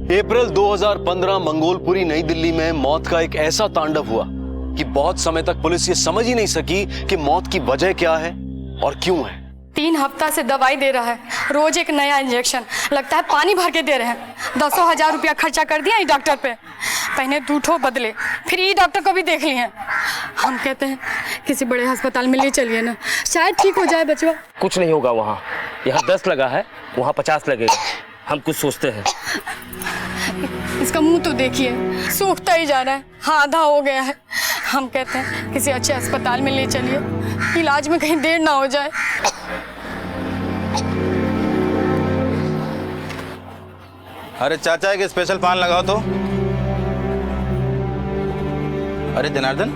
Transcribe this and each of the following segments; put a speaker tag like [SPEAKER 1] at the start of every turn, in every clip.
[SPEAKER 1] अप्रैल 2015 मंगोलपुरी नई दिल्ली में मौत का एक ऐसा तांडव हुआ कि बहुत समय तक पुलिस ये समझ ही नहीं सकी कि मौत की वजह क्या है और क्यों है।
[SPEAKER 2] 3 हफ्ता से दवाई दे रहा है, रोज एक नया इंजेक्शन, लगता है पानी भर के दे रहे हैं। 10,000 रुपया खर्चा कर दिया डॉक्टर पे, पहले 2 ठो बदले, फिर ये डॉक्टर को भी देख लिए। हम कहते हैं किसी बड़े अस्पताल में ले चलिए ना, शायद ठीक हो जाए बचवा।
[SPEAKER 3] कुछ नहीं होगा, वहाँ यहाँ 10 लगा है, वहाँ 50 लगेगा। हम कुछ सोचते हैं।
[SPEAKER 2] इसका मुंह तो देखिए, सूखता ही जा रहा है, आधा हो गया है। हम कहते हैं किसी अच्छे अस्पताल में ले चलिए, इलाज में कहीं देर ना हो जाए।
[SPEAKER 4] अरे चाचा एक स्पेशल पान लगाओ तो। अरे जनार्दन,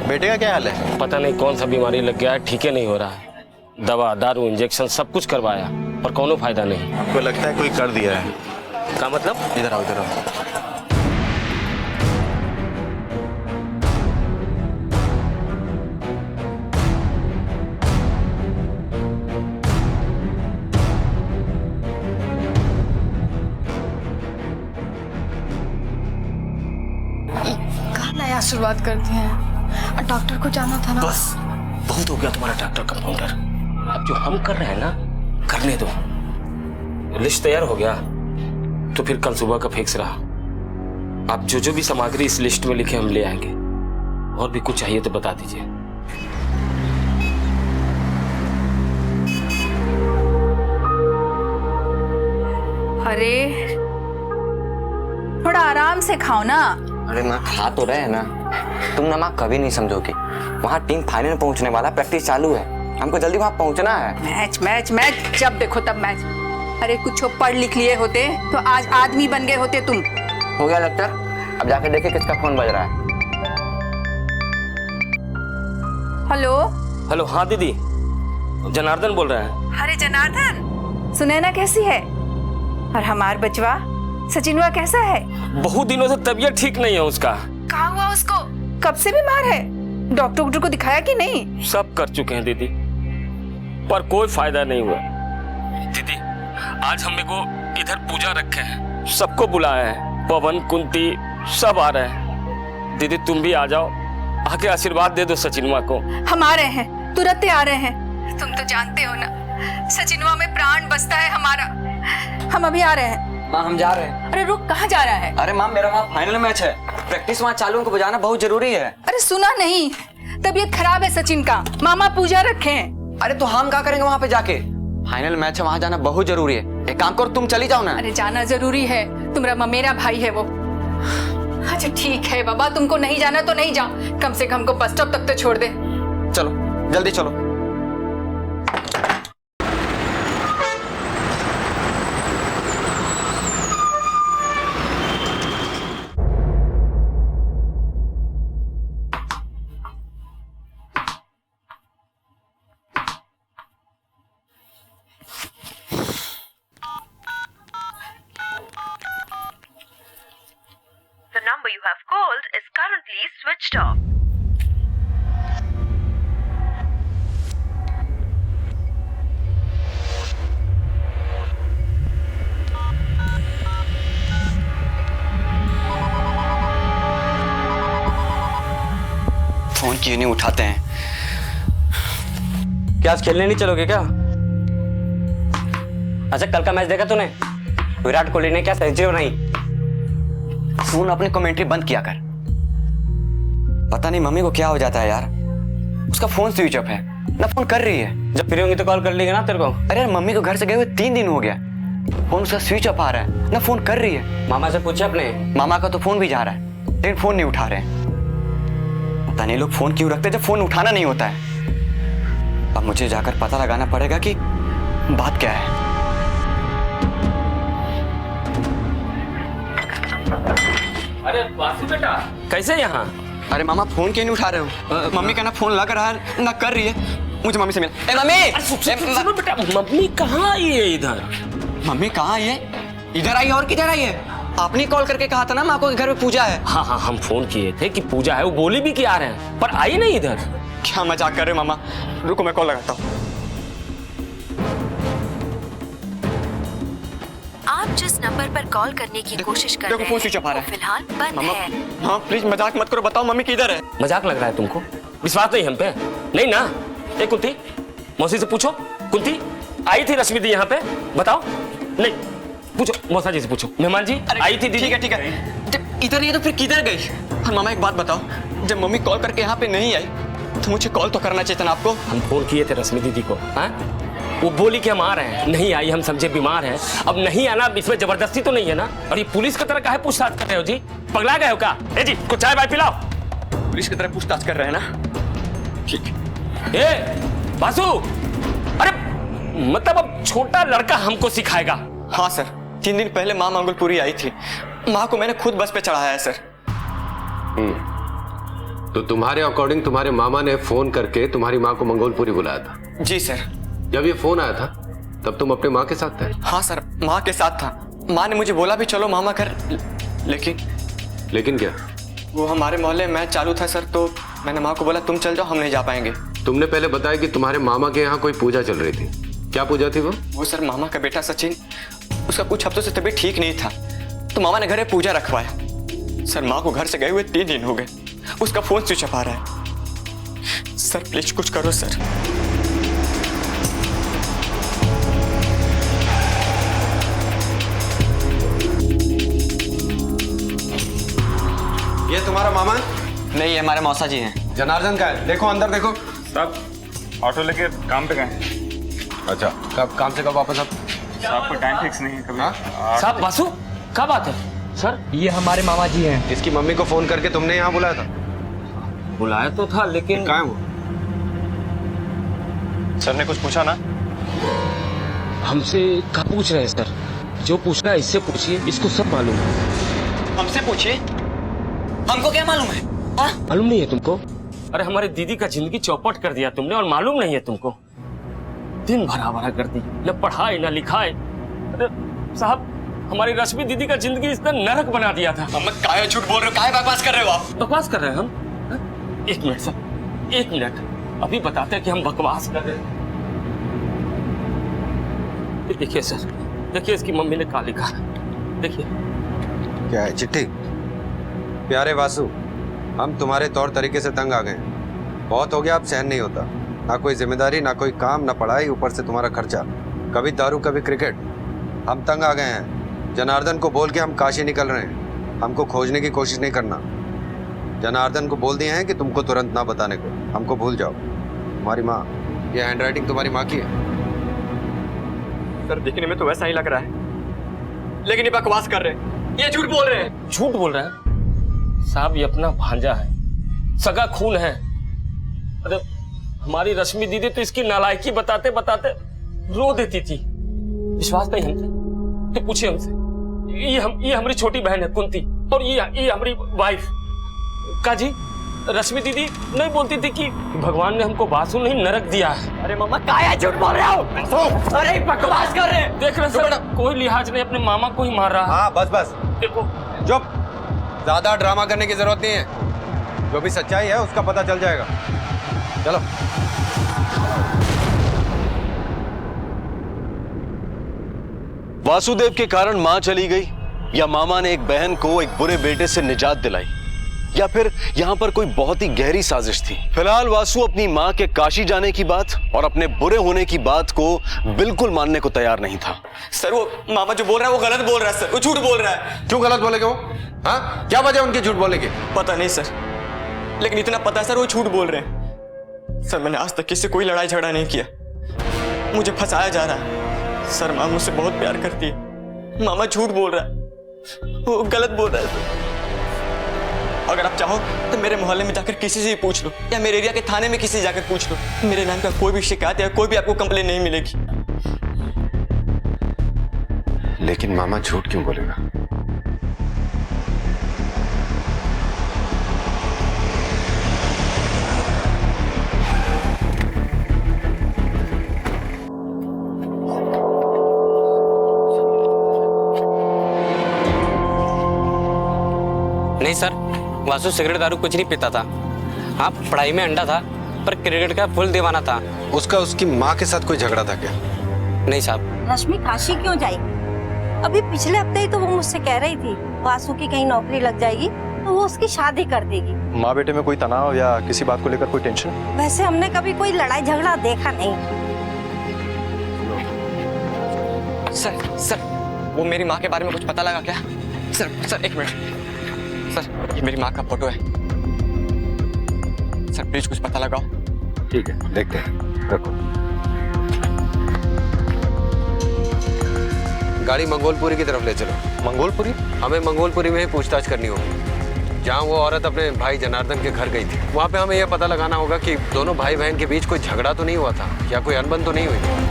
[SPEAKER 4] बेटे का क्या हाल है?
[SPEAKER 3] पता नहीं कौन सा बीमारी लग गया है, ठीक ही नहीं हो रहा है। दवा दारू इंजेक्शन सब कुछ करवाया पर कोनो फायदा नहीं।
[SPEAKER 4] आपको लगता है कोई कर दिया है?
[SPEAKER 3] क्या मतलब?
[SPEAKER 4] इधर आओ, इधर आओ।
[SPEAKER 2] नया शुरुआत कर दिए हैं, डॉक्टर को जाना था ना।
[SPEAKER 3] बस बहुत हो गया तुम्हारा डॉक्टर कंपाउंडर। अब जो हम कर रहे हैं ना, करने दो। लिस्ट तैयार हो गया तो फिर कल सुबह का फिक्स रहा। आप जो भी सामग्री इस लिस्ट में लिखे हम ले आएंगे। और भी कुछ चाहिए तो बता दीजिए।
[SPEAKER 5] अरे थोड़ा आराम से खाओ ना।
[SPEAKER 6] अरे माँ खा तो रहे हैं ना। तुम ना माँ कभी नहीं समझोगी। वहाँ टीम फाइनल में पहुँचने वाला, प्रैक्टिस चालू है, हमको जल्दी वहाँ पहुँचना है।
[SPEAKER 5] मैच मैच मैच, जब देखो तब मैच। अरे कुछ पढ़ लिख लिए होते तो आज आदमी बन गए होते तुम।
[SPEAKER 6] हो गया लगता, अब जाके देखे किसका फोन बज रहा है।
[SPEAKER 5] हेलो
[SPEAKER 3] हेलो, हाँ दीदी, जनार्दन बोल रहे हैं।
[SPEAKER 5] अरे जनार्दन, सुनैना कैसी है? और हमार बचवा सचिनवा कैसा है?
[SPEAKER 3] बहुत दिनों से तबीयत ठीक नहीं है उसका।
[SPEAKER 5] कहाँ हुआ उसको? कब से बीमार है? डॉक्टर को दिखाया कि नहीं?
[SPEAKER 3] सब कर चुके हैं दीदी, पर कोई फायदा नहीं हुआ। दीदी आज हम को इधर पूजा रखे हैं, सबको बुलाए हैं, पवन कुंती सब आ रहे हैं। दीदी तुम भी आ जाओ, आके आशीर्वाद दे दो सचिनवा को।
[SPEAKER 5] हम आ रहे हैं, तुरंत आ रहे हैं। तुम तो जानते हो ना, सचिनवा में प्राण बसता है हमारा। हम अभी आ रहे हैं।
[SPEAKER 6] माँ हम जा रहे हैं।
[SPEAKER 5] अरे रुक, कहाँ जा रहा है?
[SPEAKER 6] अरे माँ मेरा वहाँ फाइनल मैच है, प्रैक्टिस वहाँ चालू, उनको बजाना बहुत जरूरी है।
[SPEAKER 5] अरे सुना नहीं, तबीयत खराब है सचिन का, मामा पूजा रखे हैं।
[SPEAKER 6] अरे तो हम क्या करेंगे वहाँ पे जाके? फाइनल मैच है, वहाँ जाना बहुत जरूरी है। एक काम करो, तुम चली जाओ ना।
[SPEAKER 5] अरे जाना जरूरी है, तुम्हारा मेरा भाई है वो। अच्छा ठीक है बाबा, तुमको नहीं जाना तो नहीं जाओ, कम से कम को बस स्टॉप तक तो छोड़ दे।
[SPEAKER 6] चलो जल्दी चलो।
[SPEAKER 7] The number you have called is currently switched off.
[SPEAKER 6] Phone क्यों नहीं उठाते हैं?
[SPEAKER 3] क्या आज खेलने नहीं चलोगे क्या? अच्छा कल का मैच देखा तूने? विराट कोहली ने क्या सेंचुरी बनाई।
[SPEAKER 6] फोन अपनी कमेंट्री बंद किया कर। पता नहीं मम्मी को क्या हो जाता है यार, उसका फोन स्विच ऑफ है, ना फोन कर रही है।
[SPEAKER 3] जब फ्री होंगी तो कॉल कर लेंगे ना तेरे को।
[SPEAKER 6] अरे यार मम्मी को घर से गए हुए 3 दिन हो गया, फोन उसका स्विच ऑफ आ रहा है, ना फोन कर रही है।
[SPEAKER 3] मामा से पूछे अपने।
[SPEAKER 6] मामा का तो फोन भी जा रहा है, लेकिन फोन नहीं उठा रहे हैं। पता नहीं लोग फोन क्यों रखते जब फोन उठाना नहीं होता है। अब मुझे जाकर पता लगाना पड़ेगा कि बात क्या है।
[SPEAKER 3] अरे वासु बेटा, कैसे यहाँ?
[SPEAKER 6] अरे मामा फोन क्यों नहीं उठा रहे हो? मम्मी का ना फोन लग रहा है ना कर रही है। मुझे मम्मी से मिल। ए मम्मी!
[SPEAKER 3] सुनो बेटा, मम्मी कहाँ आई है इधर?
[SPEAKER 6] मम्मी कहाँ आई है? इधर आई है और किधर आई है? आपने कॉल करके कहा था ना माँ को घर में पूजा है।
[SPEAKER 3] हाँ हाँ हम फोन किए थे कि पूजा है, वो बोली भी कि आ रहे हैं, पर आई नहीं इधर।
[SPEAKER 6] क्या मजाक कर रहे हो मामा? रुको मैं कॉल लगाता हूँ।
[SPEAKER 7] आप जिस नंबर नंबर पर कॉल करने की कोशिश कर
[SPEAKER 6] देखो,
[SPEAKER 7] रहे
[SPEAKER 6] फोन स्विच ऑफ आ
[SPEAKER 7] हैं
[SPEAKER 6] रहा
[SPEAKER 7] वो
[SPEAKER 6] है।
[SPEAKER 7] फिलहाल बंद
[SPEAKER 6] मामा,
[SPEAKER 7] है।
[SPEAKER 6] हाँ प्लीज मजाक मत करो, बताओ मम्मी किधर है?
[SPEAKER 3] मजाक लग रहा है तुमको? विश्वास नहीं हम पे? नहीं ना? ए कुंती, मौसी से पूछो। कुंती, आई थी रश्मि दी यहाँ पे? बताओ। नहीं, पूछो मौसा जी से पूछो। मेहमान जी आई थी दीदी?
[SPEAKER 6] ठीक है। जब इधर नहीं है तो फिर किधर गई? और मामा एक बात बताओ, जब मम्मी कॉल करके यहाँ पे नहीं आई तो मुझे कॉल तो करना चाहिए था ना आपको।
[SPEAKER 3] हम फोन किए थे रश्मि दीदी को, हाँ? वो बोली कि हम आ रहे हैं, नहीं आई, हम समझे बीमार हैं। अब नहीं आना, इसमें जबरदस्ती तो नहीं है ना? और ये पुलिस की तरह काहे पूछताछ कर रहे हो जी? पगला गए हो क्या? ए जी, कुछ चाय वाय पिलाओ।
[SPEAKER 6] पुलिस की तरह पूछताछ कर रहे हैं ना? ठीक।
[SPEAKER 3] ए बासु, अरे मतलब अब छोटा लड़का हमको सिखाएगा?
[SPEAKER 6] हाँ सर, 3 दिन पहले माँ मंगलपुरी आई थी। माँ को मैंने खुद बस पे चढ़ाया है सर।
[SPEAKER 8] तो तुम्हारे अकॉर्डिंग तुम्हारे मामा ने फोन करके तुम्हारी माँ को मंगोलपुरी बुलाया था?
[SPEAKER 6] जी सर।
[SPEAKER 8] जब ये फोन आया था तब तुम अपने माँ के साथ थे?
[SPEAKER 6] हाँ सर, माँ के साथ था। माँ ने मुझे बोला भी चलो मामा घर,
[SPEAKER 8] लेकिन क्या?
[SPEAKER 6] वो हमारे मोहल्ले में मैच चालू था सर, तो मैंने माँ को बोला तुम चल जाओ, हम नहीं जा पाएंगे।
[SPEAKER 8] तुमने पहले बताया कि तुम्हारे मामा के यहाँ कोई पूजा चल रही थी। क्या पूजा थी वो?
[SPEAKER 6] वो सर मामा का बेटा सचिन, उसका कुछ हफ्तों से तबीयत ठीक नहीं था, तो मामा ने घर में पूजा रखवाया। सर माँ को घर से गए हुए 3 दिन हो गए, उसका फोन स्विच ऑफ आ रहा है। सर प्लीज कुछ करो सर।
[SPEAKER 8] ये तुम्हारा मामा है?
[SPEAKER 6] नहीं, ये हमारे मौसा जी हैं।
[SPEAKER 8] जनार्दन का है? देखो अंदर देखो।
[SPEAKER 9] साहब ऑटो लेके काम पे गए।
[SPEAKER 8] अच्छा, कब काम से कब वापस आप?
[SPEAKER 9] साहब को टाइम फिक्स नहीं है कभी।
[SPEAKER 3] साहब बासु, क्या बात है सर?
[SPEAKER 10] ये हमारे मामा जी हैं।
[SPEAKER 8] इसकी मम्मी को फोन करके तुमने यहाँ बुलाया था?
[SPEAKER 3] बुलाया तो था, लेकिन
[SPEAKER 8] कहाँ है वो?
[SPEAKER 9] सर ने कुछ पूछा ना?
[SPEAKER 3] हमसे क्या पूछ रहे हैं सर? जो पूछना है इससे पूछिए, इसको सब मालूम है।
[SPEAKER 6] हमसे पूछिए, हमको क्या मालूम है?
[SPEAKER 3] मालूम नहीं है तुमको? अरे हमारी दीदी का जिंदगी चौपट कर दिया तुमने, और मालूम नहीं है तुमको? दिन भरा भरा कर दी, न पढ़ाई न लिखाई। अरे साहब, हमारी रश्मि दीदी का जिंदगी इतना नरक बना दिया था।
[SPEAKER 6] हम काहे झूठ बोल रहे हो, काहे बकवास कर रहे हो आप?
[SPEAKER 3] बकवास कर रहे हैं हम? हाँ? 1 मिनट सर, 1 मिनट, अभी बताते हैं कि हम बकवास कर रहे हैं। देखिए सर, देखिए इसकी मम्मी ने क्या लिखा है, देखिए।
[SPEAKER 8] क्या है? चिट्ठी? प्यारे वासु, हम तुम्हारे तौर तरीके से तंग आ गए हैं। बहुत हो गया, अब सहन नहीं होता। ना कोई जिम्मेदारी, ना कोई काम, ना पढ़ाई, ऊपर से तुम्हारा खर्चा, कभी दारू कभी क्रिकेट। हम तंग आ गए हैं। जनार्दन को बोल के हम काशी निकल रहे हैं। हमको खोजने की कोशिश नहीं करना। जनार्दन को बोल दिए हैं कि तुमको तुरंत ना बताने को, हमको भूल जाओ। तुम्हारी माँ, ये हैंडराइटिंग तुम्हारी माँ की है?
[SPEAKER 6] सर दिखने में तो वैसा ही लग रहा है, लेकिन ये बकवास कर रहे हैं, ये झूठ बोल रहे हैं।
[SPEAKER 3] झूठ बोल रहे हैं साहब? ये अपना भांजा है, सगा खून है। अरे हमारी रश्मि दीदी तो इसकी नालायकी बताते बताते रो देती थी। विश्वास नहीं हमसे तो पूछिए हमसे। ये हमारी छोटी बहन है कुंती, और ये हमारी वाइफ काजी। रश्मि दीदी नहीं बोलती थी कि भगवान ने हमको बासु नहीं नरक दिया है।
[SPEAKER 6] अरे मामा काहे झूठ बोल रहे हो? अरे बकवास कर रहे हैं।
[SPEAKER 3] देख रहे सर, कोई लिहाज नहीं, अपने मामा को ही मार रहा है।
[SPEAKER 8] हाँ बस बस,
[SPEAKER 3] देखो
[SPEAKER 8] चुप। ज्यादा ड्रामा करने की जरूरत नहीं है। जो भी सच्चाई है उसका पता चल जाएगा। चलो।
[SPEAKER 1] वासुदेव के कारण मां चली गई, या मामा ने एक बहन को एक बुरे बेटे से निजात दिलाई, या फिर यहां पर कोई बहुत ही गहरी साजिश थी? फिलहाल वासु अपनी मां के काशी जाने की बात और अपने बुरे होने की बात को बिल्कुल मानने को तैयार नहीं था।
[SPEAKER 6] सर वो मामा जो बोल रहा है वो गलत बोल रहा है सर, वो झूठ बोल रहा है।
[SPEAKER 8] क्यों गलत बोलेगे वो? हाँ, क्या वजह उनकी झूठ बोलने की?
[SPEAKER 6] पता नहीं सर, लेकिन इतना पता है सर वो झूठ बोल रहे हैं। सर मैंने आज तक किसी से कोई लड़ाई झगड़ा नहीं किया, मुझे फंसाया जा रहा है। सर माँ मुझसे बहुत प्यार करती है, मामा झूठ बोल रहा है, वो गलत बोल रहा है सर। अगर आप चाहो तो मेरे मोहल्ले में जाकर किसी से भी पूछ लो, या मेरे एरिया के थाने में किसी से जाकर पूछ लो, मेरे नाम का कोई भी शिकायत या कोई भी आपको कंप्लेन नहीं मिलेगी।
[SPEAKER 8] लेकिन मामा झूठ क्यों बोलेगा?
[SPEAKER 10] नहीं सर, वासु सिगरेट दारू कुछ नहीं पीता था। हाँ, पढ़ाई में अंडा था, पर क्रिकेट का फुल दीवाना था।
[SPEAKER 8] उसका उसकी माँ के साथ कोई झगड़ा था क्या?
[SPEAKER 10] नहीं साहब।
[SPEAKER 11] रश्मि काशी क्यों जाएगी? अभी पिछले हफ्ते ही तो वो मुझसे कह रही थी वासु की कहीं नौकरी लग जाएगी तो वो उसकी शादी कर देगी।
[SPEAKER 9] माँ बेटे में कोई तनाव या किसी बात को लेकर कोई टेंशन?
[SPEAKER 11] वैसे हमने कभी कोई लड़ाई झगड़ा देखा नहीं।
[SPEAKER 6] सर वो मेरी माँ के बारे में कुछ पता लगा क्या? सर एक मिनट सर, ये मेरी माँ का फोटो है सर, प्लीज कुछ पता लगाओ।
[SPEAKER 8] ठीक है, देखते हैं, रखो। गाड़ी मंगोलपुरी की तरफ ले चलो।
[SPEAKER 9] मंगोलपुरी?
[SPEAKER 8] हमें मंगोलपुरी में ही पूछताछ करनी होगी, जहाँ वो औरत अपने भाई जनार्दन के घर गई थी। वहाँ पे हमें यह पता लगाना होगा कि दोनों भाई बहन के बीच कोई झगड़ा तो नहीं हुआ था या कोई अनबन तो नहीं हुई थी।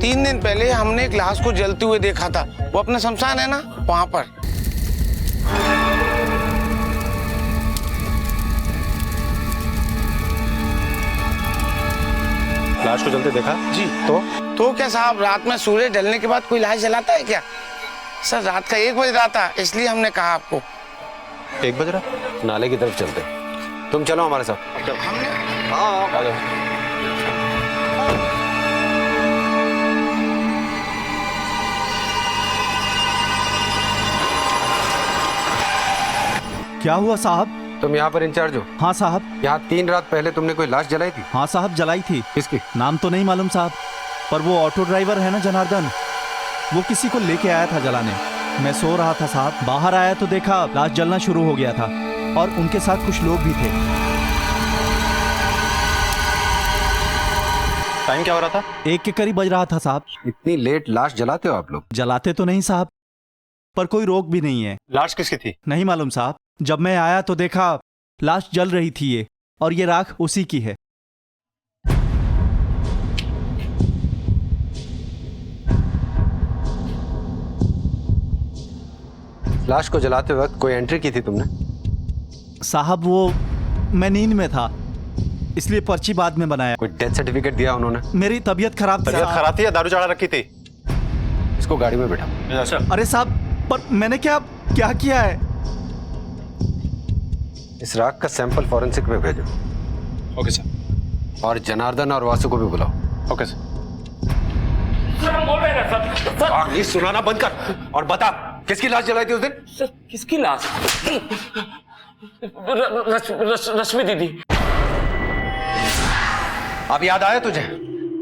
[SPEAKER 12] 3 दिन पहले हमने एक लाश को जलते हुए देखा था, वो अपना शमशान है ना, वहां पर।
[SPEAKER 9] लाश को जलते देखा
[SPEAKER 12] जी। तो क्या साहब, रात में सूर्य ढलने के बाद कोई लाश जलाता है क्या? सर रात का 1 बज रहा था, इसलिए हमने कहा आपको।
[SPEAKER 9] 1 बज रहा?
[SPEAKER 8] नाले की तरफ चलते, तुम चलो हमारे साथ। हाँ,
[SPEAKER 13] क्या हुआ साहब?
[SPEAKER 8] तुम यहाँ पर इंचार्ज हो?
[SPEAKER 13] हाँ साहब।
[SPEAKER 8] यहाँ 3 रात पहले तुमने कोई लाश जलाई थी?
[SPEAKER 13] हाँ साहब, जलाई थी।
[SPEAKER 8] किसकी?
[SPEAKER 13] नाम तो नहीं मालूम साहब, पर वो ऑटो ड्राइवर है ना जनार्दन, वो किसी को लेके आया था जलाने। मैं सो रहा था साहब, बाहर आया तो देखा लाश जलना शुरू हो गया था और उनके साथ कुछ लोग भी थे।
[SPEAKER 9] टाइम क्या हो रहा था?
[SPEAKER 13] 1 के करीब बज रहा था साहब।
[SPEAKER 8] इतनी लेट लाश जलाते हो आप लोग?
[SPEAKER 13] जलाते तो नहीं साहब, पर कोई रोक भी नहीं है।
[SPEAKER 9] लाश किसकी थी?
[SPEAKER 13] नहीं मालूम साहब, जब मैं आया तो देखा लाश जल रही थी ये, और ये राख उसी की है।
[SPEAKER 8] लाश को जलाते वक्त कोई एंट्री की थी तुमने?
[SPEAKER 13] साहब वो मैं नींद में था, इसलिए पर्ची बाद में बनाया।
[SPEAKER 8] कोई डेथ सर्टिफिकेट दिया उन्होंने?
[SPEAKER 13] मेरी तबीयत खराब थी।
[SPEAKER 9] तबीयत खराब थी या दारू चढ़ा रखी थी?
[SPEAKER 8] इसको गाड़ी में बैठा।
[SPEAKER 13] अरे साहब, पर मैंने क्या किया है?
[SPEAKER 8] इस राख का सैंपल फॉरेंसिक में भेजो।
[SPEAKER 9] Okay sir.
[SPEAKER 8] और जनार्दन और वासु को भी बुलाओ।
[SPEAKER 9] Okay sir.
[SPEAKER 3] बोल रहे हैं सर।
[SPEAKER 8] ये सुनाना बंद कर और बता, किसकी लाश जलाई थी उस दिन?
[SPEAKER 3] सर किसकी लाश? रश्मि दीदी।
[SPEAKER 8] अब याद आया तुझे?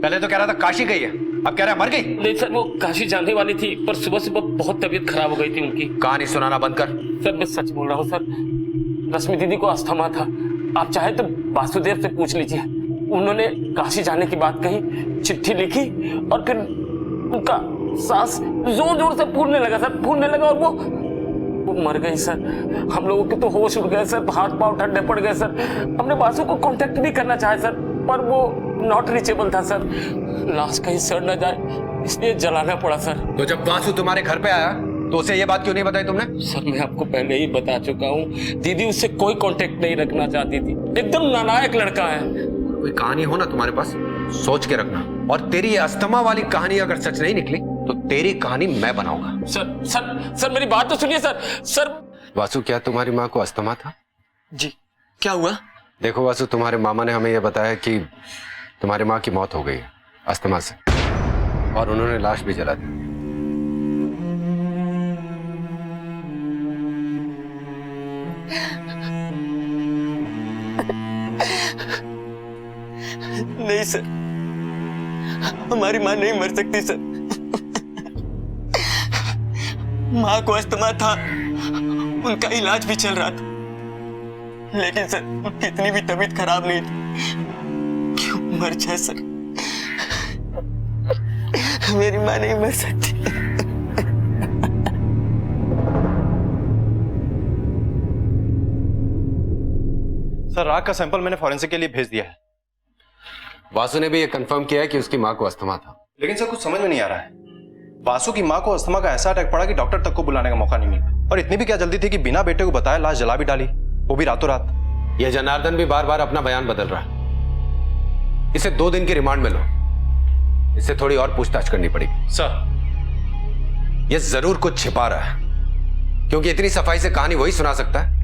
[SPEAKER 8] पहले तो कह रहा था काशी गई है, अब कह रहा है मर गई।
[SPEAKER 3] नहीं सर, वो काशी जाने वाली थी, पर सुबह सुबह बहुत तबीयत खराब हो गई थी उनकी।
[SPEAKER 8] कहानी सुनाना बंद कर।
[SPEAKER 3] सर मैं सच बोल रहा हूँ सर, रश्मि दीदी को अस्थमा था। आप चाहे तो वासुदेव से पूछ लीजिए, उन्होंने काशी जाने की बात कही, चिट्ठी लिखी और फिर उनका सांस जोर जोर से फूलने लगा सर, फूलने लगा और वो मर गई सर। हम लोगों के तो होश उड़ गए सर, हाथ पांव ठंडे पड़ गए सर। हमने वासु को कांटेक्ट भी करना चाहे सर, पर वो नॉट रीचेबल था सर। लाश कहीं सड़ न जाए इसलिए जलाना पड़ा सर।
[SPEAKER 8] तो जब वासु तुम्हारे घर पे आया तो उसे ये बात क्यों नहीं बताई तुमने?
[SPEAKER 3] सर मैं आपको पहले ही बता चुका हूँ, दीदी उससे कोई कांटेक्ट नहीं रखना चाहती थी। एकदम नालायक लड़का है।
[SPEAKER 8] कोई कहानी हो ना तुम्हारे पास, सोच के रखना। और तेरी ये अस्थमा वाली कहानी अगर सच नहीं निकली तो तेरी कहानी मैं बनाऊंगा।
[SPEAKER 3] सर मेरी बात तो सुनिए सर।
[SPEAKER 8] वासु, क्या तुम्हारी माँ को अस्थमा था?
[SPEAKER 6] जी। क्या हुआ?
[SPEAKER 8] देखो वासु, तुम्हारे मामा ने हमें यह बताया कि तुम्हारी माँ की मौत हो गई है अस्थमा से, और उन्होंने लाश भी जला दी।
[SPEAKER 6] नहीं सर, हमारी माँ नहीं मर सकती सर। माँ को अस्थमा था, उनका इलाज भी चल रहा था, लेकिन सर उनकी इतनी भी तबीयत खराब नहीं थी क्यों मर जाए सर। मेरी माँ नहीं मर सकती।
[SPEAKER 9] सर राख का सैंपल मैंने फॉरेंसिक के लिए भेज दिया है।
[SPEAKER 8] वासु ने भी ये कंफर्म किया है कि उसकी माँ को अस्थमा था।
[SPEAKER 9] लेकिन सर कुछ समझ में नहीं आ रहा है, वासु की माँ को अस्थमा का ऐसा अटैक पड़ा कि डॉक्टर तक को बुलाने का मौका नहीं मिला। और इतनी भी क्या जल्दी थी कि बिना बेटे को बताया लाश जला भी डाली, वो भी रातों रात।
[SPEAKER 8] यह जनार्दन भी बार बार अपना बयान बदल रहा है। इसे 2 दिन की रिमांड में लो। इससे थोड़ी और पूछताछ करनी पड़ेगी।
[SPEAKER 9] सर,
[SPEAKER 8] ये जरूर कुछ छिपा रहा है, क्योंकि इतनी सफाई से कहानी वही सुना सकता है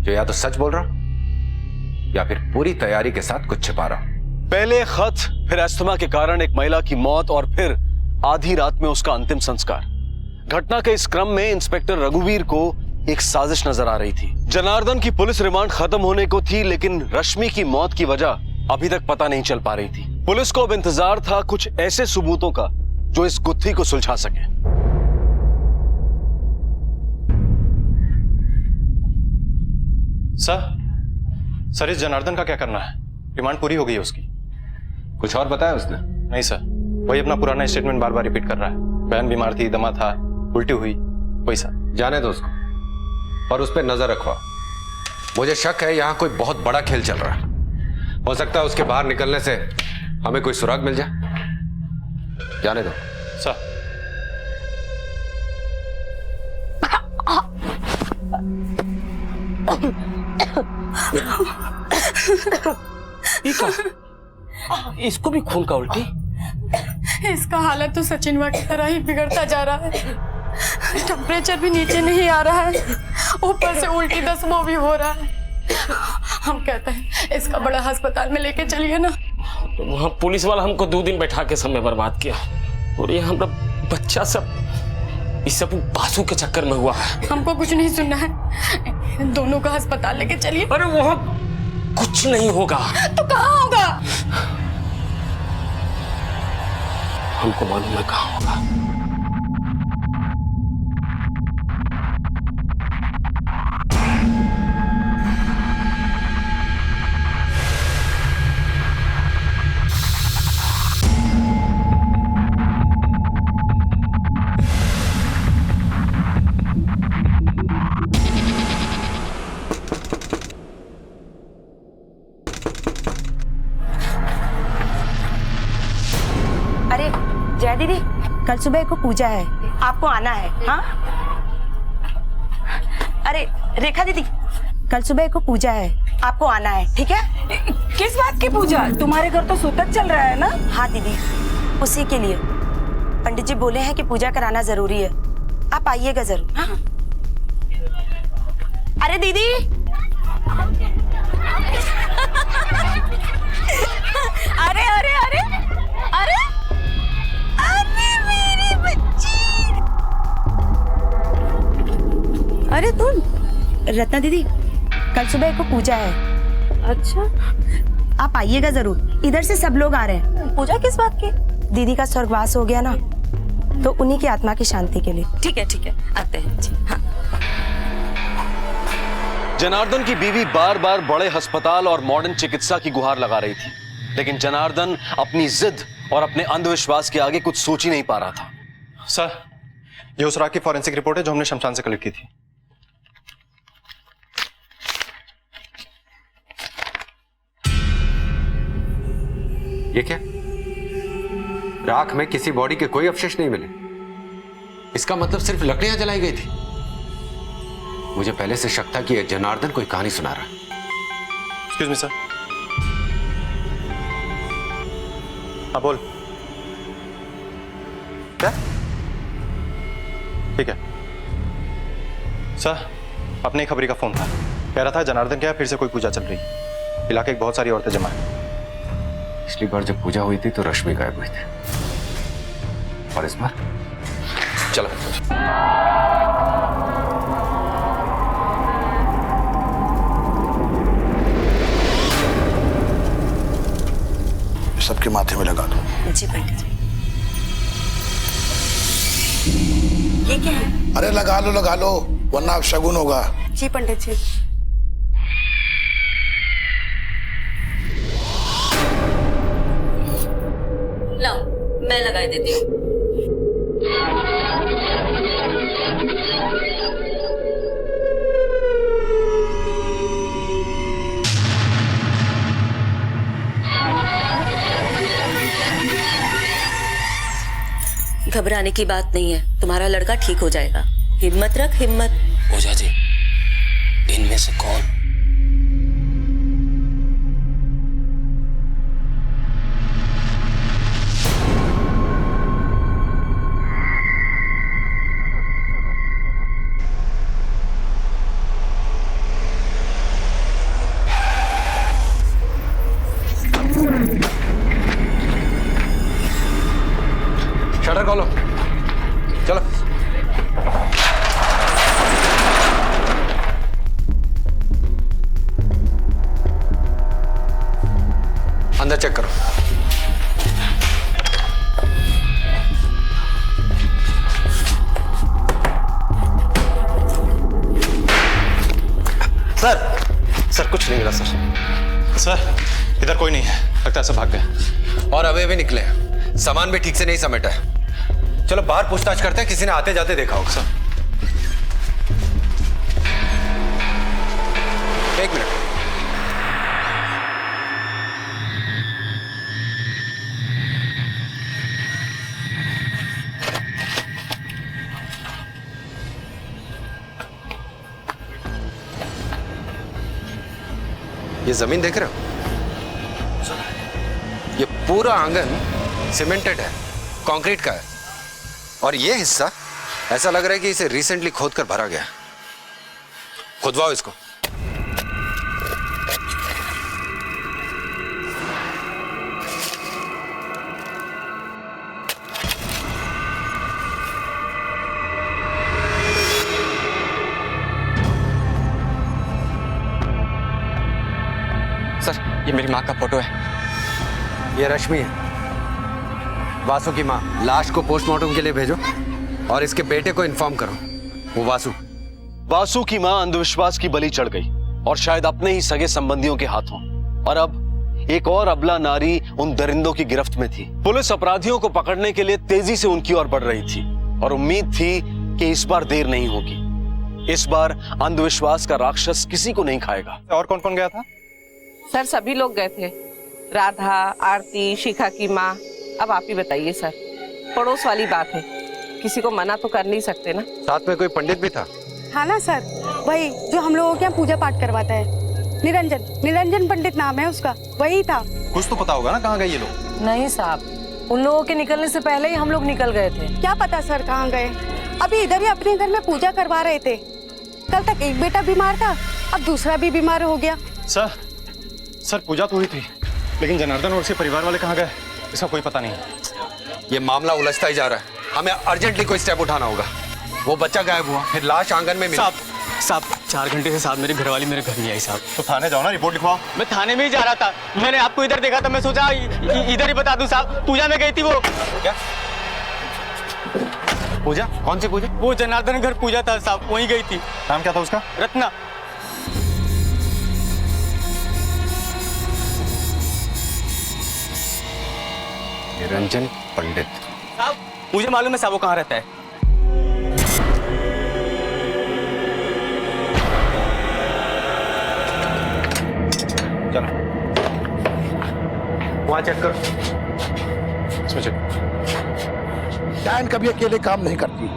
[SPEAKER 8] जो या तो सच बोल रहा या फिर पूरी तैयारी के साथ कुछ छिपा रहा।
[SPEAKER 1] पहले खत, फिर अस्थमा के कारण एक महिला की मौत और फिर आधी रात में उसका अंतिम संस्कार। घटना के इस क्रम में इंस्पेक्टर रघुवीर को एक साजिश नजर आ रही थी। जनार्दन की पुलिस रिमांड खत्म होने को थी, लेकिन रश्मि की मौत की वजह अभी तक पता नहीं चल पा रही थी। पुलिस को अब इंतजार था कुछ ऐसे सबूतों का जो इस गुत्थी को सुलझा सके।
[SPEAKER 9] सर, इस जनार्दन का क्या करना है? रिमांड पूरी हो गई है उसकी।
[SPEAKER 8] कुछ और बताया उसने?
[SPEAKER 9] नहीं सर, वही अपना पुराना स्टेटमेंट बार बार रिपीट कर रहा है। बहन बीमार थी, दमा था, उल्टी हुई, वही सर।
[SPEAKER 8] जाने दो उसको और उस पर नजर रखवा। मुझे शक है यहां कोई बहुत बड़ा खेल चल रहा है। हो सकता है उसके बाहर निकलने से हमें कोई सुराग मिल जाए। जाने दो
[SPEAKER 9] सर।
[SPEAKER 3] इसको भी खून का उल्टी?
[SPEAKER 2] इसका हालत तो सचिनवा की तरह ही बिगड़ता जा रहा है। टेम्परेचर भी नीचे नहीं आ रहा है, ऊपर से उल्टी दसमो भी हो रहा है। हम कहते हैं इसका बड़ा अस्पताल में लेके चलिए ना।
[SPEAKER 3] तो वहाँ पुलिस वाला हमको 2 दिन बैठा के समय बर्बाद किया, और ये हमारा बच्चा सब इस सब बासु के चक्कर में हुआ है।
[SPEAKER 2] हमको कुछ नहीं सुनना है, दोनों का अस्पताल लेके चलिए।
[SPEAKER 3] अरे वहाँ कुछ नहीं होगा।
[SPEAKER 2] तो कहाँ होगा?
[SPEAKER 3] हमको मालूम है कहाँ होगा।
[SPEAKER 11] जय दीदी, कल सुबह को पूजा है, आपको आना है। हाँ, अरे रेखा दीदी, कल सुबह को पूजा है, आपको आना है, ठीक है?
[SPEAKER 14] किस बात की पूजा? तुम्हारे घर तो सूतक चल रहा है ना?
[SPEAKER 11] हाँ दीदी, उसी के लिए पंडित जी बोले हैं कि पूजा कराना जरूरी है, आप आइएगा जरूर। हाँ? अरे दीदी
[SPEAKER 14] अरे अरे अरे अरे अरे मेरी बच्ची!
[SPEAKER 11] अरे तुम रत्ना दीदी, कल सुबह को पूजा है।
[SPEAKER 14] अच्छा,
[SPEAKER 11] आप आइएगा जरूर, इधर से सब लोग आ रहे हैं।
[SPEAKER 14] पूजा किस बात की?
[SPEAKER 11] दीदी का स्वर्गवास हो गया ना, तो उन्हीं की आत्मा की शांति के लिए।
[SPEAKER 14] ठीक है आते हैं जी। हाँ।
[SPEAKER 1] जनार्दन की बीवी बार बार बड़े अस्पताल और मॉडर्न चिकित्सा की गुहार लगा रही थी, लेकिन जनार्दन अपनी जिद और अपने अंधविश्वास के आगे कुछ सोच ही नहीं पा रहा था।
[SPEAKER 9] सर, ये उस रात की फॉरेंसिक रिपोर्ट है जो हमने शमशान से कलेक्ट की थी।
[SPEAKER 8] ये क्या? राख में किसी बॉडी के कोई अवशेष नहीं मिले। इसका मतलब सिर्फ लकड़ियां जलाई गई थी। मुझे पहले से शक था कि यह जनार्दन कोई कहानी सुना रहा है।
[SPEAKER 9] Excuse me sir. हाँ बोल। क्या? ठीक है सर, अपने खबरी का फोन था, कह रहा था जनार्दन के यहाँ फिर से कोई पूजा चल रही है, इलाके की बहुत सारी औरतें जमा है।
[SPEAKER 8] पिछली बार जब पूजा हुई थी तो रश्मि गायब हुई थी, और इस बार? चलो
[SPEAKER 15] सबके माथे में लगा दो।
[SPEAKER 11] जी पंडित जी। ये क्या है?
[SPEAKER 15] अरे लगा लो वरना अब शगुन होगा।
[SPEAKER 11] जी पंडित जी।
[SPEAKER 14] लाओ, मैं लगा देती हूँ। घबराने की बात नहीं है, तुम्हारा लड़का ठीक हो जाएगा। हिम्मत रख, हिम्मत।
[SPEAKER 3] ओझा जी, इनमें से कौन?
[SPEAKER 8] चलो। अंदर चेक करो।
[SPEAKER 9] सर कुछ नहीं मिला सर इधर कोई नहीं है, लगता है सब भाग गए।
[SPEAKER 8] और अभी भी निकले, सामान भी ठीक से नहीं समेटा है। चलो बाहर पूछताछ करते हैं, किसी ने आते जाते देखा होगा। सर एक मिनट। ये जमीन देख रहे हो? ये पूरा आंगन सीमेंटेड है, कंक्रीट का है। और ये हिस्सा ऐसा लग रहा है कि इसे रिसेंटली खोदकर भरा गया। खुदवाओ इसको।
[SPEAKER 6] सर ये मेरी माँ का फोटो है।
[SPEAKER 8] ये रश्मि है, वासु की माँ। लाश को पोस्टमार्टम के लिए भेजो और इसके बेटे को इन्फॉर्म करो। वो वासु
[SPEAKER 1] की माँ अंधविश्वास की बलि चढ़ गई और शायद अपने ही सगे संबंधियों के हाथों। और अब एक और अबला नारी उन दरिंदों की गिरफ्त में थी। पुलिस अपराधियों को पकड़ने के लिए तेजी से उनकी ओर बढ़ रही थी और उम्मीद थी कि इस बार देर नहीं होगी। इस बार अंधविश्वास का राक्षस किसी को नहीं खाएगा।
[SPEAKER 9] और कौन कौन गया था?
[SPEAKER 16] सर सभी लोग गए थे, राधा, आरती, शिखा की माँ। अब आप ही बताइए सर, पड़ोस वाली बात है, किसी को मना तो कर नहीं सकते ना।
[SPEAKER 8] साथ में कोई पंडित भी था?
[SPEAKER 2] हाँ ना सर, वही जो हम लोगों के यहाँ पूजा पाठ करवाता है, निरंजन पंडित नाम है उसका, वही था।
[SPEAKER 9] कुछ तो पता होगा ना कहाँ गए ये लोग?
[SPEAKER 16] नहीं साहब, उन लोगों के निकलने से पहले ही हम लोग निकल गए थे।
[SPEAKER 2] क्या पता सर कहाँ गए। अभी इधर ही अपने घर में पूजा करवा रहे थे। कल तक एक बेटा बीमार था, अब दूसरा भी बीमार हो गया।
[SPEAKER 9] सर पूजा तो हुई थी, लेकिन जनार्दन और उसके परिवार वाले कहाँ गए इसका कोई पता नहीं।
[SPEAKER 8] ये मामला उलझता ही जा रहा है, हमें अर्जेंटली कोई स्टेप उठाना होगा। वो बच्चा गायब हुआ, फिर लाश आंगन में मिली।
[SPEAKER 6] साहब 4 घंटे से साहब मेरी घरवाली मेरे घर नहीं आई साहब।
[SPEAKER 9] तो थाने जाओ ना, रिपोर्ट लिखवाओ।
[SPEAKER 6] मैं थाने में ही जा रहा था, मैंने आपको इधर देखा था, मैं सोचा इधर ही बता दूं साहब। पूजा में गई थी वो।
[SPEAKER 8] क्या पूजा? कौन सी पूजा?
[SPEAKER 6] वो जनार्दन घर पूजा था साहब, वहीं गई थी।
[SPEAKER 9] नाम क्या था उसका?
[SPEAKER 6] रत्ना।
[SPEAKER 8] निरंजन पंडित।
[SPEAKER 6] साहब मुझे मालूम है साहब वो कहाँ रहता है।
[SPEAKER 9] चलो
[SPEAKER 8] वहाँ चेक करो।
[SPEAKER 9] इसमें चेक।
[SPEAKER 15] डैन कभी अकेले काम नहीं करती,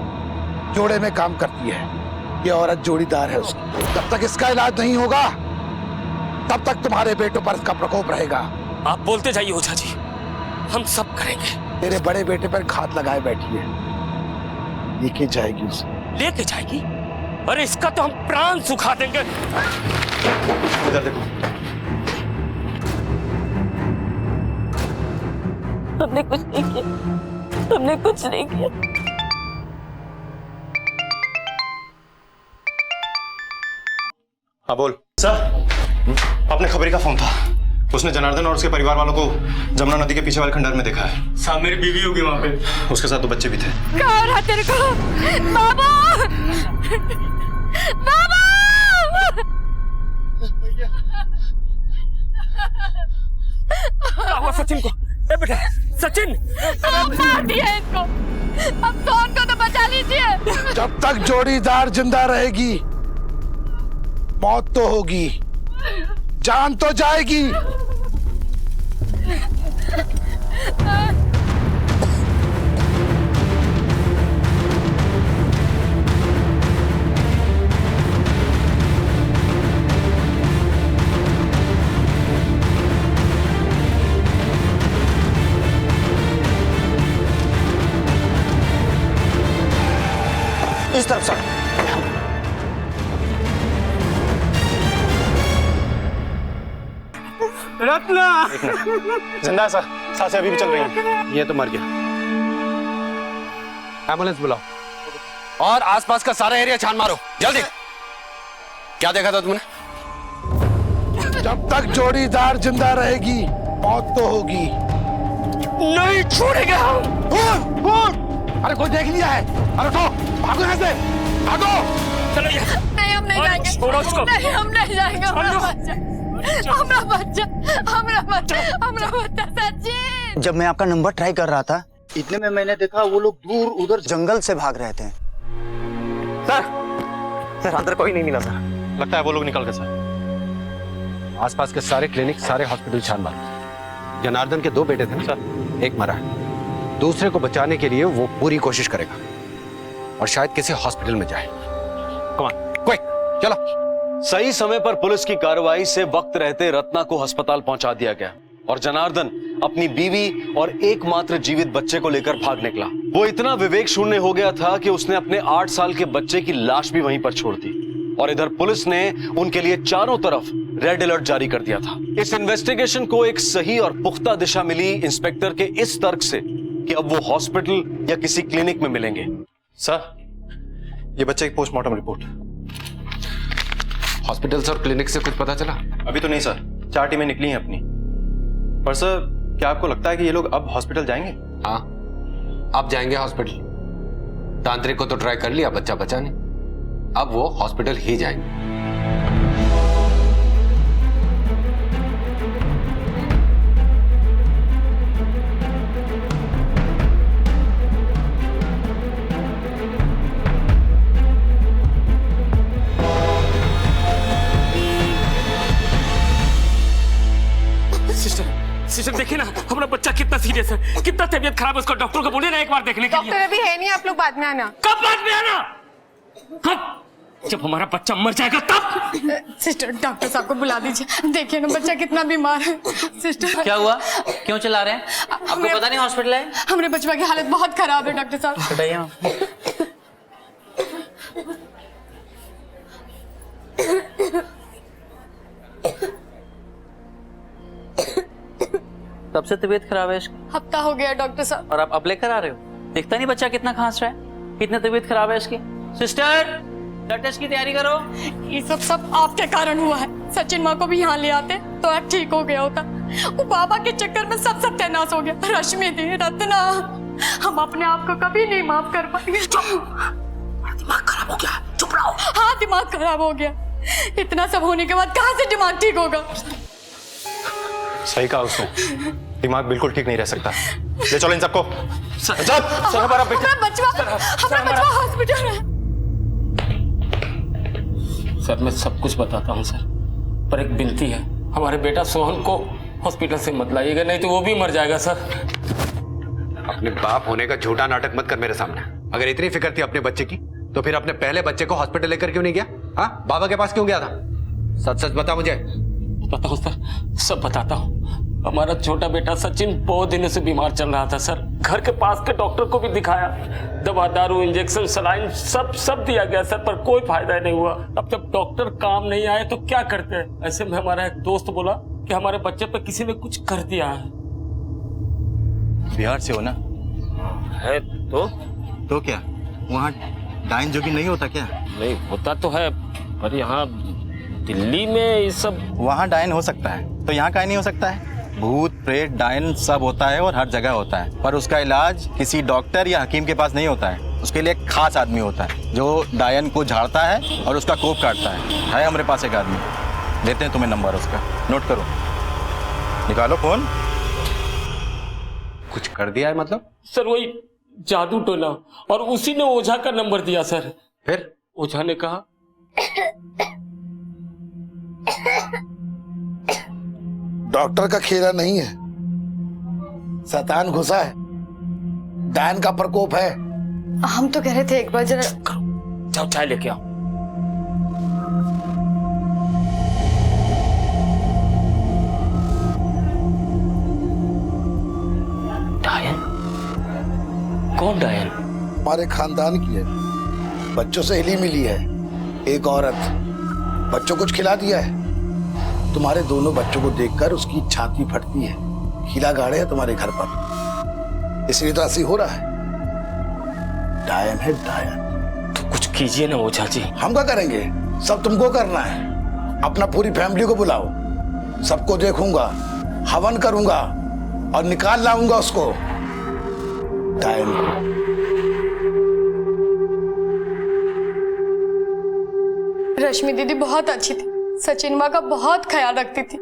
[SPEAKER 15] जोड़े में काम करती है। ये औरत जोड़ीदार है उसकी। जब तक इसका इलाज नहीं होगा तब तक तुम्हारे बेटों पर इसका प्रकोप रहेगा।
[SPEAKER 3] आप बोलते जाइए ओझा जी, हम सब करेंगे।
[SPEAKER 15] तेरे बड़े बेटे पर घात लगाए बैठी है, लेके जाएगी उसे।
[SPEAKER 3] लेके जाएगी? अरे इसका तो हम प्राण सुखा देंगे।
[SPEAKER 9] इधर देखो।
[SPEAKER 16] हमने कुछ नहीं किया, हमने कुछ नहीं किया।
[SPEAKER 9] हाँ बोल। सर आपने खबरी का फोन था, उसने जनार्दन और उसके परिवार वालों को जमुना नदी के पीछे वाले खंडहर में देखा है।
[SPEAKER 6] साहब मेरी बीवी होगी वहाँ पे,
[SPEAKER 9] उसके साथ 2 बच्चे भी थे।
[SPEAKER 2] कहाँ रहा तेरे को? बाबा! बाबा!
[SPEAKER 3] क्या हुआ सचिन को? ए बेटा सचिन!
[SPEAKER 2] आप मार दिए इनको, अब सोन को तो बचा लीजिए।
[SPEAKER 15] जब तक जोड़ीदार जिंदा रहेगी मौत तो होगी, जान तो जाएगी।
[SPEAKER 9] इस तरफ सर।
[SPEAKER 6] रत्ना!
[SPEAKER 9] जिंदा है सर, सांसें अभी भी चल रही हैं।
[SPEAKER 8] ये तो मर गया। एम्बुलेंस बुलाओ।
[SPEAKER 4] और आसपास का सारा एरिया छान मारो जल्दी। क्या देखा था तुमने?
[SPEAKER 15] जब तक जोड़ीदार जिंदा रहेगी मौत तो होगी।
[SPEAKER 3] नहीं छोड़ेंगे हम।
[SPEAKER 15] अरे कोई देख लिया है? अरे उठो, भागो यहाँ से, भागो।
[SPEAKER 3] चलो
[SPEAKER 2] नहीं हम नहीं जाएंगे।
[SPEAKER 3] छोड़ो उसको।
[SPEAKER 2] नहीं हम नहीं जाएंगे। हमारा बच्चा सचिन।
[SPEAKER 17] जब मैं आपका नंबर ट्राई कर रहा था इतने में मैंने देखा वो लोग दूर उधर जंगल से भाग रहे थे।
[SPEAKER 9] सर अंदर कोई नहीं मिला सर। लगता है वो लोग निकल गए सर।
[SPEAKER 8] आसपास के सारे क्लिनिक, सारे हॉस्पिटल छान मारो। जनार्दन के 2 बेटे थे ना सर, एक मरा है। दूसरे को बचाने के लिए वो पूरी कोशिश करेगा और शायद किसी हॉस्पिटल में जाए। कम ऑन, क्विक, चलो।
[SPEAKER 1] सही समय पर पुलिस की कार्रवाई से वक्त रहते रत्ना को अस्पताल पहुंचा दिया गया और जनार्दन अपनी बीवी और एकमात्र जीवित बच्चे को लेकर भाग निकला। वो इतना विवेक शून्य हो गया था कि उसने अपने 8 साल के बच्चे की लाश भी वहीं पर छोड़ दी और इधर पुलिस ने उनके लिए चारों तरफ रेड अलर्ट जारी कर दिया था। इस इन्वेस्टिगेशन को एक सही और पुख्ता दिशा मिली इंस्पेक्टर के इस तर्क से कि अब वो हॉस्पिटल या किसी क्लिनिक में मिलेंगे।
[SPEAKER 9] सर ये बच्चे की पोस्टमार्टम रिपोर्ट।
[SPEAKER 8] हॉस्पिटल और क्लिनिक से कुछ पता चला?
[SPEAKER 9] अभी तो नहीं सर, 4 टीमें निकली हैं अपनी। पर सर क्या आपको लगता है कि ये लोग अब हॉस्पिटल जाएंगे?
[SPEAKER 8] हाँ, अब जाएंगे हॉस्पिटल। तांत्रिक को तो ट्राई कर लिया, बच्चा बचा नहीं। अब वो हॉस्पिटल ही जाएंगे।
[SPEAKER 3] सिस्टर देखिए ना हमारा बच्चा कितना सीरियस है, कितना तबीयत खराब है उसका। डॉक्टर को बोले ना एक बार देखने के लिए।
[SPEAKER 16] डॉक्टर अभी है नहीं, आप लोग बाद में आना।
[SPEAKER 3] कब बाद में आना? हाँ, जब हमारा बच्चा मर जाएगा तब।
[SPEAKER 2] सिस्टर डॉक्टर साहब को बुला दीजिए, देखिए ना बच्चा कितना बीमार है। सिस्टर
[SPEAKER 17] क्या हुआ, क्यों चिल्ला रहे हैं? आपको पता नहीं हॉस्पिटल है?
[SPEAKER 2] हमारे बच्चा की हालत बहुत खराब है डॉक्टर साहब।
[SPEAKER 17] बताइए। तब से तबीयत खराब है इसकी?
[SPEAKER 2] हफ्ता हो गया डॉक्टर साहब।
[SPEAKER 17] और आप अब लेकर आ रहे हो? दिखता नहीं बच्चा कितना खांस रहा है, कितनी तबीयत खराब है इसकी। सिस्टर ब्लड टेस्ट की तैयारी करो।
[SPEAKER 2] ये सब आपके कारण हुआ है। सचिन माँ को भी यहाँ ले आते तो आज ठीक हो गया होता। वो बाबा के चक्कर में सब सत्यानाश हो गया। रश्मि थी, रत्ना, हम अपने आप को कभी नहीं माफ कर पाएंगे।
[SPEAKER 3] दिमाग खराब हो गया, चुप रहो।
[SPEAKER 2] हाँ दिमाग खराब हो गया। इतना सब होने के बाद कहाँ से दिमाग ठीक होगा?
[SPEAKER 9] सही कहा उसने, दिमाग बिल्कुल ठीक नहीं रह सकता। ले चलो इन सबको।
[SPEAKER 3] सर हमारा
[SPEAKER 2] बच्चा हॉस्पिटल है।
[SPEAKER 3] सर मैं सब कुछ बताता हूँ सर, पर एक विनती है, हमारे बेटा सोहन को हॉस्पिटल से मत लाइएगा, नहीं तो वो भी मर जाएगा सर।
[SPEAKER 8] अपने बाप होने का झूठा नाटक मत कर मेरे सामने। अगर इतनी फिक्र थी अपने बच्चे की तो फिर अपने पहले बच्चे को हॉस्पिटल लेकर क्यों नहीं गया? हाँ, बाबा के पास क्यों गया था? सच सच बता मुझे।
[SPEAKER 3] बताता हूँ सर, सब बताता हूँ। हमारा छोटा बेटा सचिन बहुत दिनों से बीमार चल रहा था सर। घर के पास के डॉक्टर को भी दिखाया, दवा दारू इंजेक्शन सलाइन सब दिया गया सर, पर कोई फायदा नहीं हुआ। अब जब डॉक्टर काम नहीं आए तो क्या करते हैं? ऐसे में हमारा एक दोस्त बोला कि हमारे बच्चे पे किसी ने कुछ कर दिया है।
[SPEAKER 9] बिहार से हो ना?
[SPEAKER 3] है तो
[SPEAKER 13] क्या वहाँ डाइन जोगी नहीं होता क्या?
[SPEAKER 3] नहीं होता तो है, पर यहाँ दिल्ली में ये सब।
[SPEAKER 4] वहाँ डायन हो सकता है तो यहाँ काहे नहीं हो सकता है? भूत प्रेत डायन सब होता है और हर जगह होता है, पर उसका इलाज किसी डॉक्टर या हकीम के पास नहीं होता है। उसके लिए एक खास आदमी होता है जो डायन को झाड़ता है और उसका कोप काटता है हमारे पास एक आदमी, देते हैं तुम्हें नंबर उसका, नोट करो, निकालो फोन।
[SPEAKER 8] कुछ कर दिया है मतलब?
[SPEAKER 3] सर वही जादू टोना, और उसी ने ओझा का नंबर दिया सर।
[SPEAKER 8] फिर
[SPEAKER 3] ओझा ने कहा
[SPEAKER 15] डॉक्टर का खेला नहीं है, शैतान घुसा है, डायन का प्रकोप है।
[SPEAKER 2] हम तो कह रहे थे एक बार जरा
[SPEAKER 3] जाओ चाय लेके आओ। डायन? कौन डायन?
[SPEAKER 15] हमारे खानदान की है, बच्चों से हिली मिली है। एक औरत बच्चों कुछ खिला दिया है, तुम्हारे दोनों बच्चों को देखकर उसकी छाती फटती है। खिला गाड़े है तुम्हारे घर पर, इसलिए तो ऐसी हो रहा है। डायन है डायन,
[SPEAKER 3] कीजिए ना ओझा जी।
[SPEAKER 15] हम क्या करेंगे? सब तुमको करना है। अपना पूरी फैमिली को बुलाओ, सबको देखूंगा, हवन करूंगा और निकाल लाऊंगा उसको टाइम को।
[SPEAKER 2] रश्मि दीदी बहुत अच्छी थी, सचिन माँ का बहुत ख्याल रखती थी।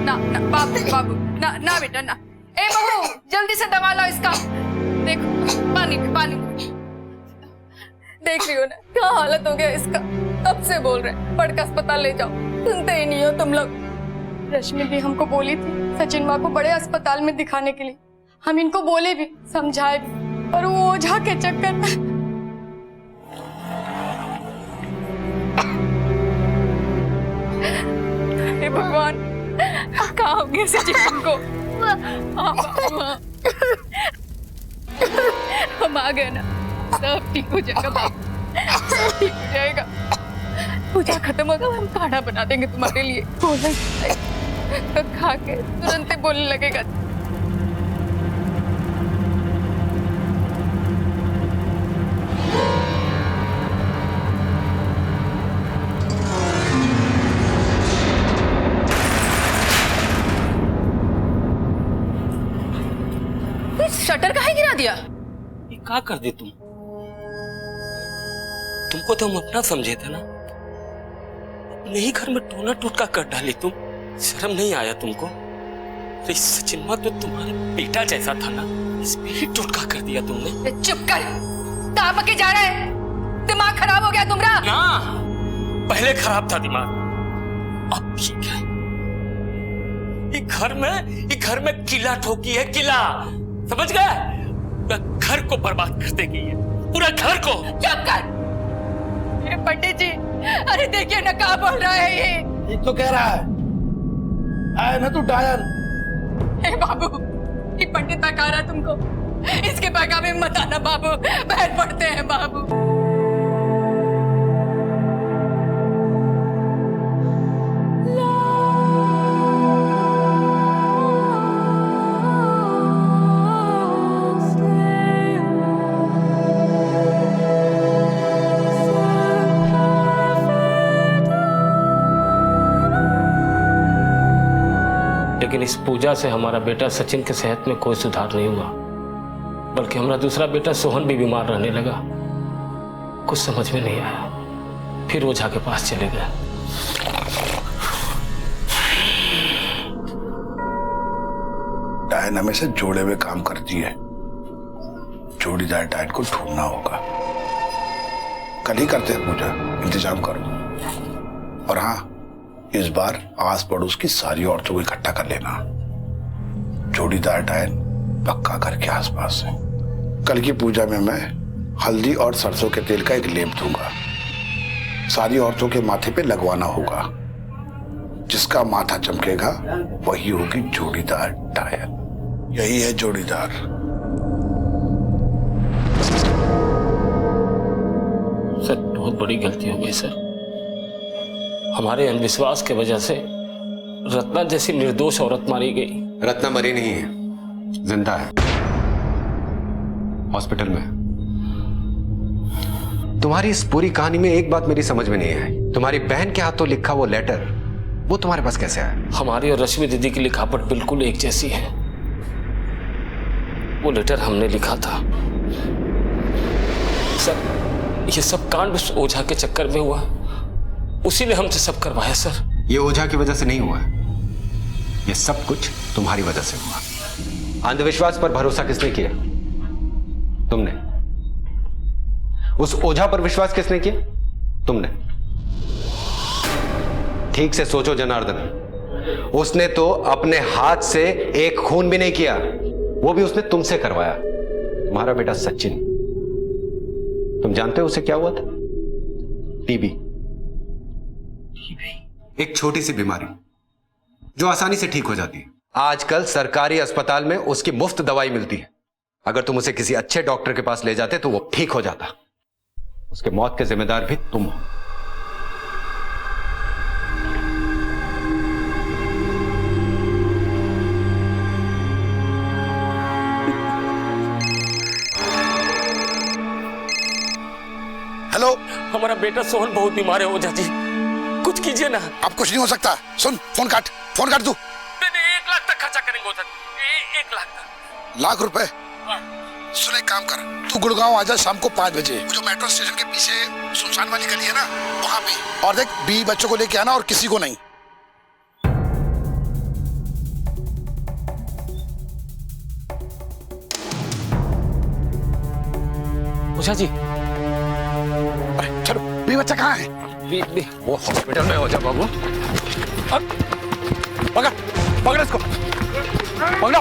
[SPEAKER 5] ना ना बाबू बाबू ना ना बेटा ना। ए बहू जल्दी से दवा लाओ इसका। देखो पानी पानी देख रही हो ना क्या हालत हो गया इसका। अब से बोल रहे पढ़ के अस्पताल ले जाओ, सुनते ही नहीं हो तुम लोग।
[SPEAKER 2] रश्मि दी हमको बोली थी सचिन माँ को बड़े अस्पताल में दिखाने के लिए। हम इनको बोले भी, समझाए भी, पर वो ओझा के चक्कर में।
[SPEAKER 5] हे भगवान कहाँ हो गया सचिन को। हम आ गए ना, सब ठीक हो जाएगा बाबू, सब ठीक हो जाएगा। पूजा खत्म होगा हम खाना बना देंगे तुम्हारे लिए। बोला तो खा के तुरंत ही बोलने लगेगा। शटर काहे गिरा दिया?
[SPEAKER 3] ये क्या कर दे तुमको तो हम अपना समझे थे ना। अपने ही घर में टोना टोटका कर डाली तुम। शर्म नहीं आया तुमको? तो सचिन माँ तो तुम्हारे बेटा जैसा था ना, इस पे ही टोटका कर दिया तुमने।
[SPEAKER 5] चुप कर, कहाँ पके जा रहा है? दिमाग खराब हो गया तुम्हारा?
[SPEAKER 3] ना, पहले खराब था दिमाग, अब ठीक है। ये घर में किला ठोकी है, किला, समझ गए? घर को बर्बाद कर देगी ये, पूरा घर को।
[SPEAKER 5] चुप कर। ये पंडित जी, अरे देखिए ना क्या बोल रहा है ये।
[SPEAKER 15] तो कह रहा है ना तू डायन।
[SPEAKER 5] हे बाबू, ये पंडित बता रहा है तुमको, इसके बहकावे में मत आना बाबू, बहन पड़ते हैं बाबू।
[SPEAKER 3] लेकिन इस पूजा से हमारा बेटा सचिन के सेहत में कोई सुधार नहीं हुआ, बल्कि हमारा दूसरा बेटा सोहन भी बीमार रहने लगा। कुछ समझ में नहीं आया, फिर ओझा के पास चले गए।
[SPEAKER 15] डायन हमेशा जोड़े हुए काम करती है। जोड़ीदार डायन को ढूंढना होगा। कल ही करते हैं पूजा, इंतजाम करो। और हाँ, इस बार आस पड़ोस की सारी औरतों को इकट्ठा कर लेना। जोड़ीदार डायन पक्का घर के आसपास है। कल की पूजा में मैं हल्दी और सरसों के तेल का एक लेप दूंगा। सारी औरतों के माथे पे लगवाना होगा। जिसका माथा चमकेगा वही होगी जोड़ीदार डायन। यही है जोड़ीदार।
[SPEAKER 3] सर, बहुत बड़ी गलती हो गई सर। हमारे अंधविश्वास के वजह से रत्ना जैसी निर्दोष औरत मारी गई।
[SPEAKER 8] रत्ना मरी नहीं है, जिंदा है, हॉस्पिटल में। तुम्हारी इस पूरी कहानी में एक बात मेरी समझ में नहीं आई। तुम्हारी बहन के हाथों लिखा वो लेटर, वो तुम्हारे पास कैसे आया?
[SPEAKER 3] हमारी और रश्मि दीदी की लिखावट बिल्कुल एक जैसी है। वो लेटर हमने लिखा था। सर, ये सब कांड उस ओझा के चक्कर में हुआ, उसी ने हमसे सब करवाया सर।
[SPEAKER 8] ये ओझा की वजह से नहीं हुआ है, ये सब कुछ तुम्हारी वजह से हुआ। अंधविश्वास पर भरोसा किसने किया? तुमने। उस ओझा पर विश्वास किसने किया? तुमने। ठीक से सोचो जनार्दन, उसने तो अपने हाथ से एक खून भी नहीं किया, वो भी उसने तुमसे करवाया। तुम्हारा बेटा सचिन, तुम जानते हो उसे क्या हुआ था? टीबी। एक छोटी सी बीमारी जो आसानी से ठीक हो जाती है। आजकल सरकारी अस्पताल में उसकी मुफ्त दवाई मिलती है। अगर तुम उसे किसी अच्छे डॉक्टर के पास ले जाते तो वो ठीक हो जाता। उसके मौत के जिम्मेदार भी तुम हो।
[SPEAKER 3] हमारा बेटा सोहन बहुत बीमार है ओझा जी, कुछ कीजिए ना।
[SPEAKER 15] अब कुछ नहीं हो सकता। सुन, फोन काट तू।
[SPEAKER 3] नहीं, 1 लाख तक खर्चा करेंगे ओझा जी, 1 लाख तक।
[SPEAKER 15] लाख रुपए? सुन, एक काम कर, तू गुड़गांव आजा शाम को 5 बजे। जो मेट्रो स्टेशन के पीछे सुनसान वाली गली है ना, वहाँ पे। और देख, 20 बच्चों को लेके आना और किसी को नहीं।
[SPEAKER 3] ओझा जी,
[SPEAKER 15] अरे चलो, 20 बच्चा कहाँ है?
[SPEAKER 8] वो हॉस्पिटल में हो जा बाबू।
[SPEAKER 15] पकड़ इसको, पकड़ो।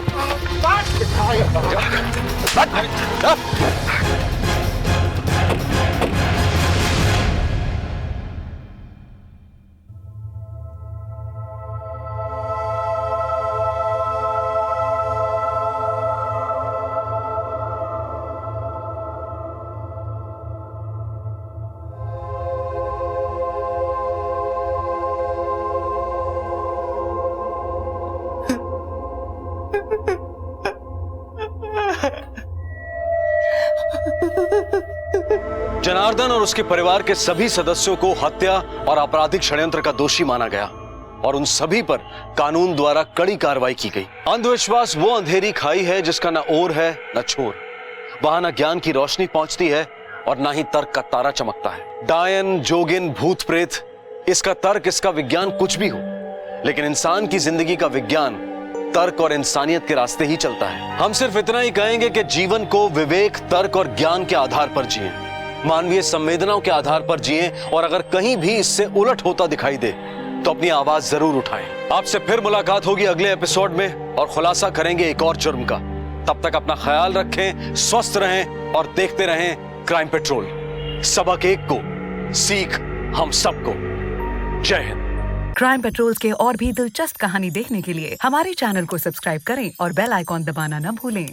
[SPEAKER 1] जनार्दन और उसके परिवार के सभी सदस्यों को हत्या और आपराधिक षड्यंत्र का दोषी माना गया और उन सभी पर कानून द्वारा कड़ी कार्रवाई की गई। अंधविश्वास वो अंधेरी खाई है जिसका ना ओर है न छोर, वहां ना ज्ञान की रोशनी पहुंचती है और ना ही तर्क का तारा चमकता है। डायन, जोगिन, भूत प्रेत, इसका तर्क, इसका विज्ञान कुछ भी हो, लेकिन इंसान की जिंदगी का विज्ञान तर्क और इंसानियत के रास्ते ही चलता है। हम सिर्फ इतना ही कहेंगे कि जीवन को विवेक, तर्क और ज्ञान के आधार पर जिए, मानवीय संवेदनाओं के आधार पर जिए, और अगर कहीं भी इससे उलट होता दिखाई दे तो अपनी आवाज जरूर उठाएं। आपसे फिर मुलाकात होगी अगले एपिसोड में और खुलासा करेंगे एक और जुर्म का। तब तक अपना ख्याल रखें, स्वस्थ रहें और देखते रहें क्राइम पेट्रोल। सबक एक को, सीख हम सबको। जय हिंद।
[SPEAKER 18] क्राइम पेट्रोल के और भी दिलचस्प कहानी देखने के लिए हमारे चैनल को सब्सक्राइब करें और बेल आइकॉन दबाना न भूलें।